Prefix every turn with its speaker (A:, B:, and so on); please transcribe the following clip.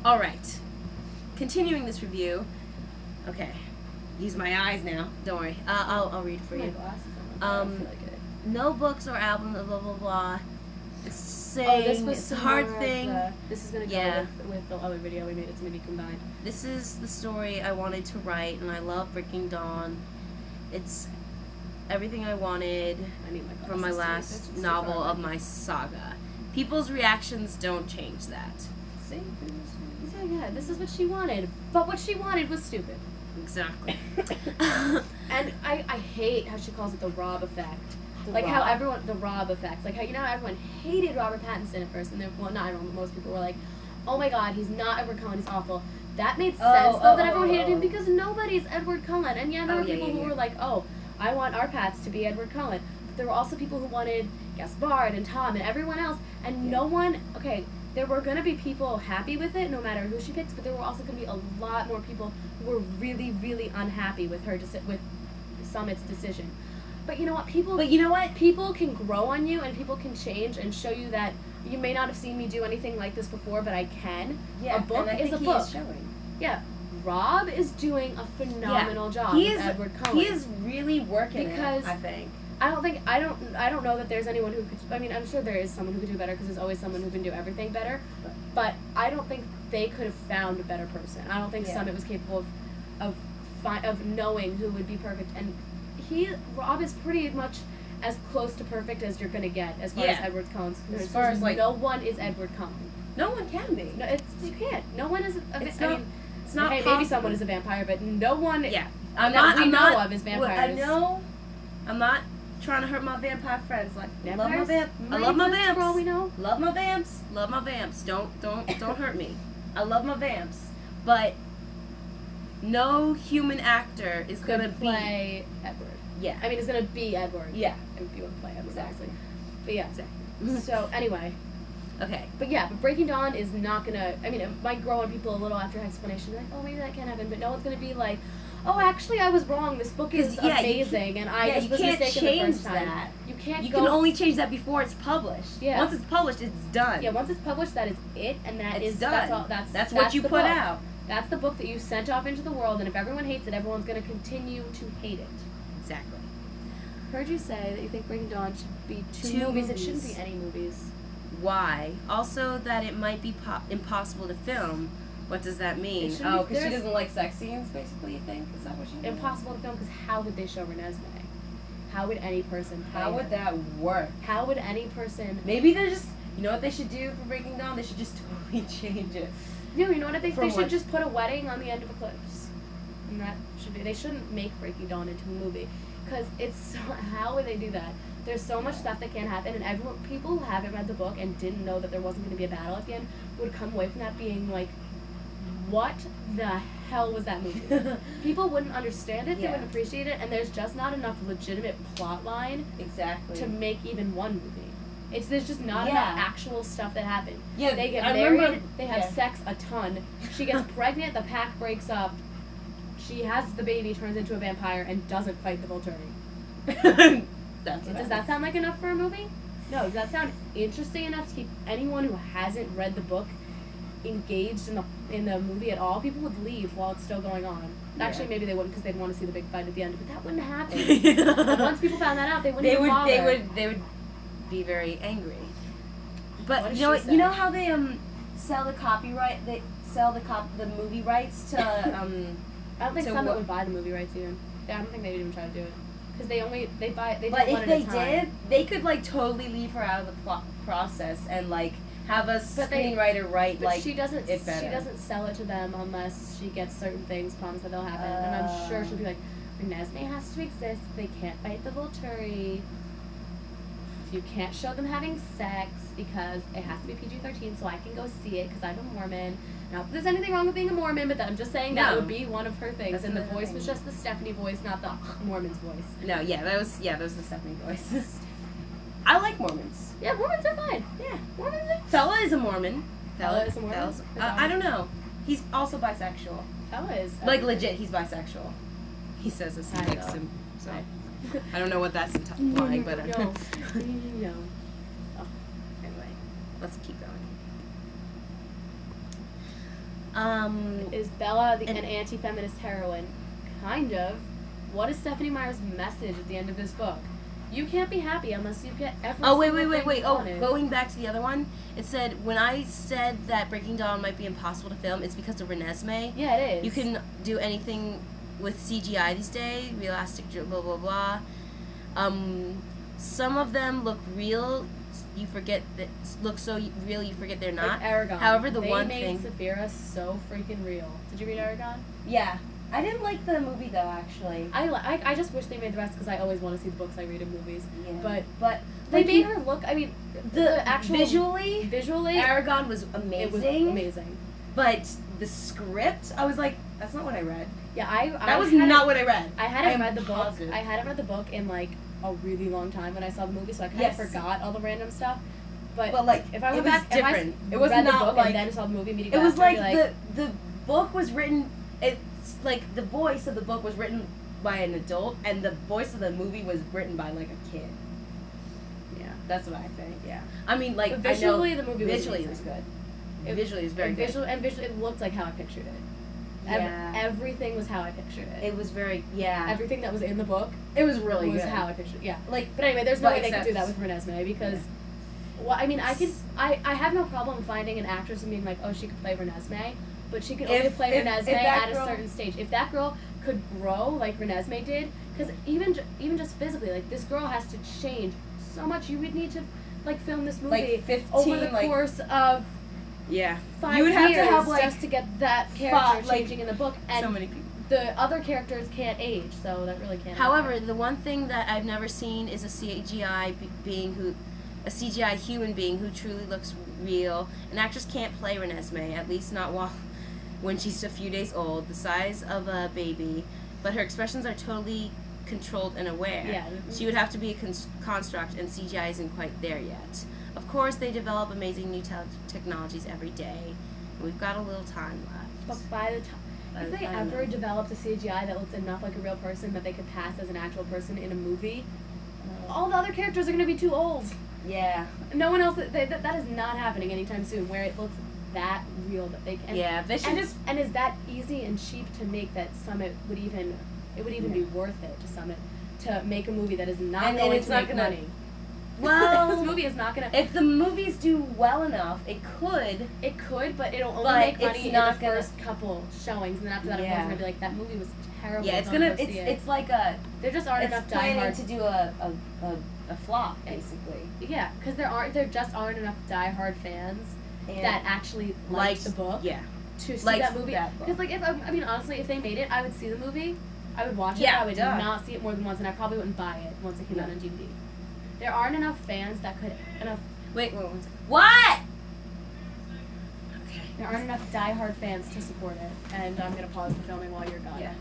A: All right. Continuing this review. Okay. Use my eyes now. Don't worry. I'll read for
B: My
A: you.
B: glasses on. I feel like it.
A: No books or albums. Blah blah blah. It's saying
B: This was
A: it's a hard
B: more of
A: thing.
B: this is gonna go
A: Yeah.
B: with the other video we made. It's gonna be combined.
A: This is the story I wanted to write, and I love Breaking Dawn. It's everything I wanted
B: I need my glasses
A: from my
B: to read
A: last
B: this. It's too
A: novel
B: far
A: of
B: away.
A: my saga. People's reactions don't change that.
B: See? Yeah, this is what she wanted. But what she wanted was stupid.
A: Exactly.
B: And I hate how she calls it the Rob effect. Like how everyone, the Rob effect. Like how, you know, everyone hated Robert Pattinson at first. And then, well, not everyone, but most people were like, oh my god, he's not Edward Cullen, he's awful. That made sense, though, that everyone hated him because nobody's Edward Cullen. And yeah, there were people who were like, oh, I want our Pats to be Edward Cullen. But there were also people who wanted Gaspard and Tom and everyone else. And no one, okay, there were going to be people happy with it, no matter who she picks, but there were also going to be a lot more people who were really, really unhappy with her, with Summit's decision. But you know what? People can grow on you, and people can change and show you that you may not have seen me do anything like this before, but I can.
A: Yeah,
B: a book
A: and I
B: is
A: think
B: a book.
A: He is showing.
B: Yeah. Rob is doing a phenomenal job
A: He
B: with
A: is,
B: Edward Cullen.
A: He is really working
B: Because
A: it, I think.
B: I don't know that there's anyone who could, I mean, I'm sure there is someone who could do better because there's always someone who can do everything better, but I don't think they could have found a better person. I don't think Summit was capable of knowing who would be perfect, and Rob is pretty much as close to perfect as you're gonna get as far as Edward Cullen's concerned.
A: As far as, like,
B: no one is Edward Cullen.
A: No one can be.
B: No, you can't. No one is.
A: It's
B: I
A: not.
B: mean,
A: It's not.
B: hey, maybe someone is a vampire, but no one.
A: Yeah.
B: I'm not of is vampires.
A: I know. I'm not trying to hurt my vampire friends. Like,
B: Vampires?
A: I love my
B: exist
A: vamps.
B: for all we know.
A: Love my vamps. Love my vamps. Don't hurt me. I love my vamps, but no human actor is gonna
B: play Edward.
A: Yeah.
B: I mean, it's gonna be Edward.
A: Yeah.
B: If you would play Edward,
A: Exactly.
B: obviously. But yeah.
A: Exactly.
B: So anyway,
A: Okay.
B: but Breaking Dawn is not gonna. I mean, it might grow on people a little after explanation. Like, oh, maybe that can't happen. But no one's gonna be like, oh, actually, I was wrong. This book is amazing, and I just was mistaken the first time.
A: That.
B: You can't.
A: You can only change that before it's published.
B: Yeah.
A: Once it's published, it's done.
B: Yeah. Once it's published, that is it, and
A: It's done.
B: That's all.
A: That's what you
B: the
A: put
B: book.
A: out.
B: That's the book that you sent off into the world, and if everyone hates it, everyone's gonna continue to hate it.
A: Exactly.
B: Heard you say that you think Breaking Dawn should be two
A: Two
B: movies. It shouldn't
A: movies.
B: be any movies.
A: Why? Also, that it might be impossible to film. What does that mean?
B: It
A: Oh,
B: shouldn't be-
A: because she
B: there's-
A: doesn't like sex scenes, basically, you think? Is that what she means?
B: Impossible to film because how would they show Renesmee? How would any person play
A: How would
B: her?
A: that work?
B: How would any person...
A: Maybe they're just... You know what they should do for Breaking Dawn? They should just totally change it.
B: No, you know what? They
A: From
B: should
A: what?
B: just put a wedding on the end of Eclipse. And that should be... They shouldn't make Breaking Dawn into a movie. Because it's so... How would they do that? There's so much stuff that can't happen, and people who haven't read the book and didn't know that there wasn't going to be a battle at the end would come away from that being like, what the hell was that movie? People wouldn't understand it, they
A: Yeah.
B: wouldn't appreciate it, and there's just not enough legitimate plot line
A: Exactly.
B: to make even one movie. There's just not
A: Yeah.
B: enough actual stuff that happened.
A: Yeah,
B: They get
A: I
B: married,
A: remember-
B: they have
A: yeah.
B: sex a ton. She gets pregnant, the pack breaks up. She has the baby, turns into a vampire, and doesn't fight the Volturi. Does that sound like enough for a movie? No. Does that sound interesting enough to keep anyone who hasn't read the book engaged in the movie at all? People would leave while it's still going on.
A: Yeah.
B: Actually, maybe they wouldn't because they'd want to see the big fight at the end. But that wouldn't happen. And once people found that out, they wouldn't even bother.
A: They would be very angry. But
B: What
A: you
B: does
A: know
B: she
A: what?
B: say?
A: You know how they sell the copyright? They sell the movie rights to
B: I don't think
A: So
B: Summit
A: what-
B: would buy the movie rights even. Yeah, I don't think they would even try to do it because they buy. They
A: But
B: do one
A: if
B: at
A: they
B: a time.
A: did, they could like totally leave her out of the process and like have a
B: But they-
A: screenwriter write
B: But
A: like
B: she doesn't.
A: it better.
B: She doesn't sell it to them unless she gets certain things promised that they'll happen, and I'm sure she'll be like, Renesmee has to exist. They can't fight the Volturi. You can't show them having sex because it has to be PG-13, so I can go see it because I'm a Mormon. Not that there's anything wrong with being a Mormon, but I'm just saying that
A: No.
B: would be one of her things.
A: That's
B: And the
A: another
B: voice
A: thing.
B: was just the Stephanie voice, not the Mormon's voice.
A: No, that was the Stephanie voice. I like Mormons.
B: Yeah, Mormons are fine.
A: Yeah.
B: Mormons are
A: Fella is a Mormon.
B: Fella is a Mormon?
A: Fella's- I don't know. He's also bisexual.
B: Fella is
A: Like legit, he's bisexual. He says this. He
B: I
A: likes
B: know.
A: him. So I don't know what that's implying, but
B: no. No. Oh, anyway.
A: let's keep going.
B: Is Bella an anti-feminist heroine? Kind of. What is Stephanie Meyer's message at the end of this book? You can't be happy unless you get every
A: Oh, wait.
B: you
A: Oh,
B: wanted.
A: going back to the other one, it said, when I said that Breaking Dawn might be impossible to film, it's because of Renesmee.
B: Yeah, it is.
A: You can do anything with CGI these days, realistic, blah, blah, blah. Some of them look real. You forget that look so real. You forget they're not.
B: Like Eragon.
A: However, the
B: they
A: one
B: made
A: thing.
B: Saphira so freaking real. Did you read Eragon?
A: Yeah, I didn't like the movie though. Actually,
B: I just wish they made the rest because I always want to see the books I read in movies.
A: yeah.
B: But they made her look. I mean, the actual
A: visually, Eragon was amazing.
B: It was amazing.
A: But the script, I was like, that's not what I read.
B: Yeah,
A: That was not what I read.
B: I hadn't read the
A: positive.
B: book. I hadn't read the book in like a really long time when I saw the movie, so I kind of forgot all the random stuff. But
A: like,
B: if I went
A: it was
B: back,
A: different.
B: if I
A: It was
B: read
A: not
B: the book
A: like,
B: and then saw the movie immediately
A: it was
B: after,
A: like,
B: I'd be like
A: the book was written. It's like the voice of the book was written by an adult, and the voice of the movie was written by like a kid.
B: yeah,
A: That's what I think.
B: yeah.
A: I mean, like,
B: But visually,
A: I know,
B: the movie was
A: visually
B: amazing.
A: it was good.
B: It-
A: Visually, it was very good.
B: Visually, it looked like how I pictured it.
A: Yeah.
B: Everything was how I pictured it.
A: It was very
B: Everything that was in the book
A: It was really
B: was
A: good.
B: how I pictured it. Yeah.
A: Like,
B: But anyway, there's no
A: But
B: way they could do
A: except-
B: that with Renesmee because, well, I mean, I have no problem finding an actress and being like, oh, she could play Renesmee, but she could only
A: If-
B: play
A: if
B: Renesmee
A: that
B: at
A: girl-
B: a certain stage. If that girl could grow like Renesmee did, because even just physically, like this girl has to change so much. You would need to like film this movie
A: Like 15,
B: over the
A: like-
B: course of
A: Yeah.
B: 5
A: You would have to
B: years
A: have, like,
B: just to get that character
A: like,
B: changing in the book, and
A: so many people.
B: the other characters can't age, so that really can't.
A: However,
B: happen.
A: the one thing that I've never seen is a CGI human being who truly looks real. An actress can't play Renesmee, at least not when she's a few days old, the size of a baby, but her expressions are totally controlled and aware.
B: Yeah.
A: She would have to be a construct, and CGI isn't quite there yet. Of course, they develop amazing new technologies every day, and we've got a little time left.
B: But by the time, if they
A: I don't
B: ever
A: know.
B: developed a CGI that looked enough like a real person that they could pass as an actual person in a movie, all the other characters are going to be too old.
A: Yeah.
B: No one else. That is not happening anytime soon. Where it looks that real that they can.
A: Yeah, they should just.
B: And is that easy and cheap to make that Summit would even be worth it to Summit to make a movie that is not
A: And
B: going
A: it's
B: to
A: not
B: make
A: gonna-
B: money.
A: Well,
B: This movie is not gonna.
A: if the movies do well enough, it could.
B: It could, but it'll only
A: But
B: make
A: it's
B: money in
A: not
B: the
A: gonna-
B: first couple showings, and then after that,
A: Yeah.
B: everyone's gonna be like, "That movie was terrible."
A: Yeah, it's
B: don't
A: gonna.
B: go see it."
A: It's like a.
B: there just aren't
A: It's
B: enough
A: planning
B: diehard.
A: to do a flop, basically.
B: Yeah, because there just aren't enough diehard fans
A: And
B: that actually like the book
A: Yeah.
B: to see
A: likes
B: that movie.
A: that book.
B: Because like, I mean, honestly, if they made it, I would see the movie. I would watch it.
A: Yeah,
B: I would
A: duh.
B: not see it more than once, and I probably wouldn't buy it once it came
A: No.
B: out on DVD. There aren't enough fans that could enough.
A: Wait, one second. What? Okay.
B: There aren't enough diehard fans to support it, and I'm gonna pause the filming while you're gone.
A: Yeah.